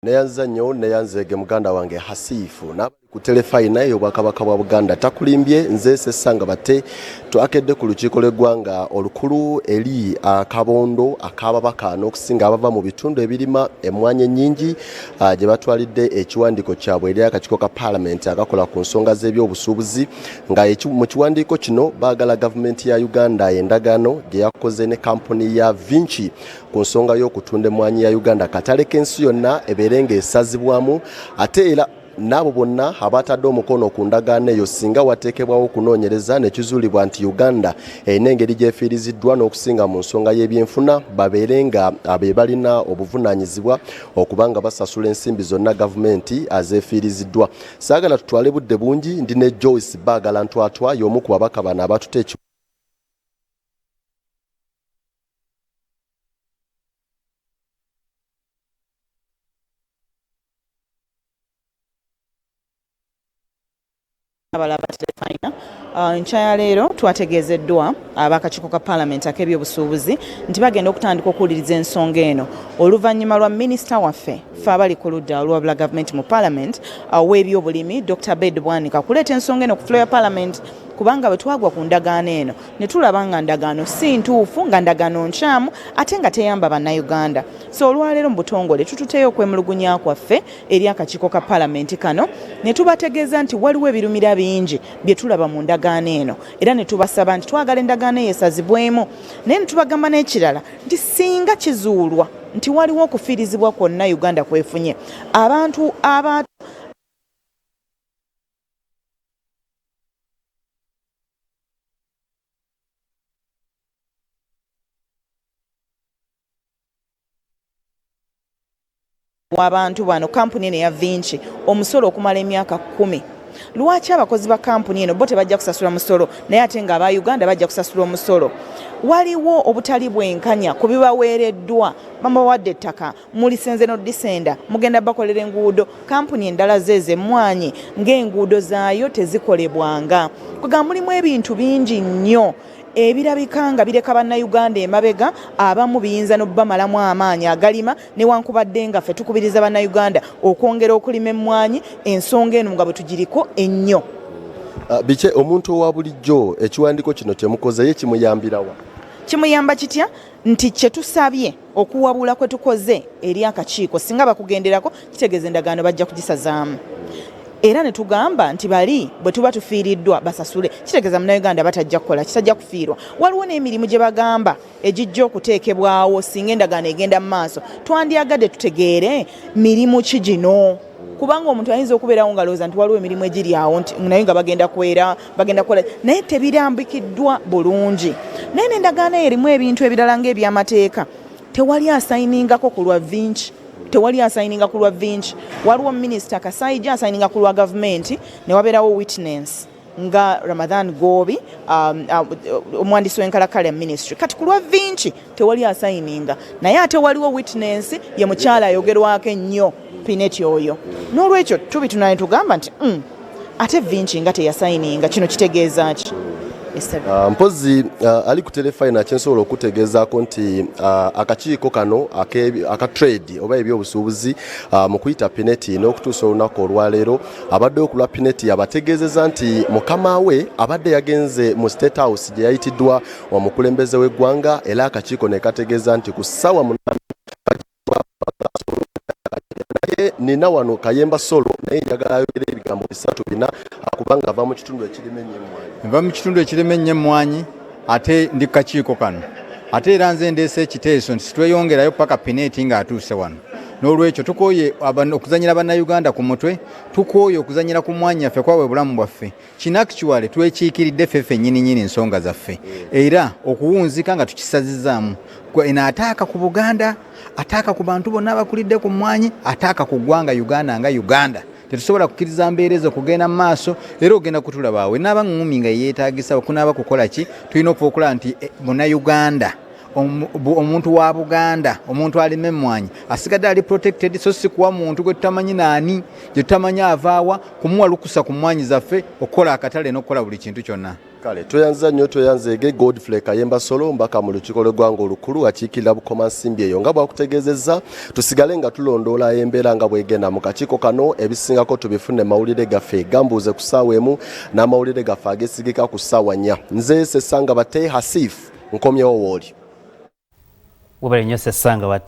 Neyanza nnyo neyanzege muganda wange hasifu na ku telefayina y'obwakabaka bwa Buganda takulimbye nze Sessanga bate twakedde ku lukiiko lw'eggwanga olukulu eri akabondo ak'Ababaka n'okusinga abava mu bitundu ebirima emmwanyi ennyingi gye batwalidde ekiwandiiko kyabwe eri akakiiko ka Parliament akakola ku nsonga z'ebyobusuubuzi nga mu kiwandiiko kino baagala gavumenti ya Uganda Endagano gye yakoze ne kampuni ya Vinci ku nsonga y'okutunda emmwanyi ya Uganda katale k'ensi yonna ebeerenga esazibwamu ate era nabo bonna abatadde omukono ku ndagaano eyo singa wateekebwawo okunoonyereza ne kizuulibwa nti Uganda erina engeri gy'efiiriziddwa n'okusinga mu nsonga y'ebyenfuna babeere nga be balina obuvunaanyizibwa okuba nga basasula ensimbi zonna gavumenti azeefiiriziddwa. Saagala tutwale budde bungi ndi ne Joyce Baagala ntwatwa y'omu ku babaka bano abatutte abalaba telefayina nkyaya leero twategeezeddwa ab'akakiiko ka Parliament ak'ebyobusuubuzi nti bagenda okutandika okuwuliriza ensonga eno oluvannyuma lwa minisita waffe ffe abali ku ludda olwabula gavumenti mu Parliament w'ebyobulimi Dr. Bed Bwanika kuleeta ensonga eno ku floor ya Parliament kubanga bwe twagwa ku ndagaano eno ne tulaba nga ndagaano si ntuufu nga ndagaano nkyamu ate nga teyamba bannayuganda. So olwaleero mu butongole tututeyo okwemulugunya kwaffe eri akakiiko ka Parliament kano ne tubategeeza nti waliwo ebirumira bingi bye tulaba mu ndagaano eno era ne tubasaba nti twagala endagaano eyo esazibwemu naye ne tubagamba n'ekirala nti singa kizuulwa nti waliwo okufiirizibwa kwonna Uganda kwefunye abantu w'abantu bano kampuni eno ya Vinci omusolo okumala emyaka 10. Lwaki abakozi ba kampuni eno bo tebajja kusasula musolo naye ate nga aba Uganda bajja kusasula omusolo? Waliwo obutali bwenkanya ku bibaweereddwa bamuwadde ettaka mulisenze n'odisenda mugenda bakolera enguudo kampuni endala zeeze emmwanyi ng'enguudo zaayo tezikolebwanga kwega mulimu ebintu bingi nnyo ebirabika nga bireka bannayuganda emabega abamu biyinza n'obbamalamu amaanyi agalima newankubadde nga ffe tukubiriza bannayuganda okwongera okulima emmwanyi ensonga eno nga bwe tugiriko ennyo. Bike omuntu owa bulijjo ekiwandiiko kino kyemukoze ye kimuyambirawa? Kimuyamba kitya? Nti kye tusabye okuwabula kwe tukoze eri akakiiko singa bakugenderako kitegeeza endagaano bajja kugisazaamu. Era ne tugamba nti bali bwe tuba tufiiriddwa basasule kitegeeza munnayuganda batajja kukola kitajja kufiirwa. Waliwo n'emirimu gye bagamba egijja okuteekebwawo singa endagaano egenda mu maaso twandyagadde tutegeere mirimu ki gino kubanga omuntu ayinza okubeerawo ngalowooza nti waliwo emirimu egiri awo nti naye nga bagenda kwera bagenda kukola naye tebirambikiddwa bulungi. Naye n'endagaano erimu ebintu ebirala ng'ebyamateeka tewali asayiningako ku lwa Vinci. Tewali asayininga ku lwa Vinci. Waliwo minisita Kasaija asayininga ku lwa gavumenti ne wabeerawo witness nga Ramadhan Gobi omwandisi w'enkalakkalya ministry. Kati ku lwa Vinci tewali asayininga naye ate waliwo witness ye mukyala ayogerwako ennyo Pineti oyo. N'olwekyo tubitunane tugamba nti ate Vinci nga teyasayininga kino kitegeeza ki? Mpozi ali ku telefayina kyensobola okutegeezaako nti akakiiko kano aka trade oba ebyobusuubuzi mu kuyita Pineti n'okutuusa olunaku olwaleero abaddewo ku lwa Pineti abategeezeza nti mukama we abadde yagenze mu State House gye yayitiddwa omukulembeze w'eggwanga era akakiiko ne kategeeza nti ku ssaawa nina wano Kayemba Solo naye njagala ayogere ebigambo 3-4 kubanga ava mu kitundu ekirime ennyo emmwanyi. Nva mu kitundu ekirime ennyo emmwanyi ate ndi kakiiko kano ate era nze ndeese ekiteeso nti tweyongerayo paka Pineti ng'atuuse wano. N'olwekyo tukooye okuzanyira bannayuganda ku mutwe tukooye okuzanyira ku mmwanyi yaffe kwawe bulamu bwaffe kinakituwale twekiikiridde ffeffe nnyini ensonga zaffe era okuwunzika nga tukisazizaamu ataaka ku Buganda ataaka ku bantu bonna abakulidde ku mmwanyi ataaka ku ggwanga Uganda nga Uganda. Tetusobola kukkiriza mbeereza kugenda mu maaso era ogenda kutulabaawe naaba ngumi nga yeetaagisa okunaaba kukola ki tulina okukola nti munnayuganda omuntu wa Buganda omuntu alima emmwanyi asigadde ali protected so si kuwa muntu gwe tutamanyi naani gye tutamanyi avaawa kumuwa lukusa ku mmwanyi zaffe okukola akatale n'okukola buli kintu kyonna. kale tweyanza nnyo tweyanzeege Godfrey Kayemba Solo mbaka mu lukiiko lw'eggwanga olukulu akiikirira Bukoma Nsimbi eyo nga bwakutegeezezza tusigale nga tulondoola embeera nga bwegenda mu kakiiko kano ebisingako tubifune mawulire gaffe Gambuuze ku ssaawa emu n'amawulire gaffe Ageesigika ku ssaawa 4 nze Sesanga Bate Hasifu nkomyewo wooli. Wabale nnyo Sesanga Bate.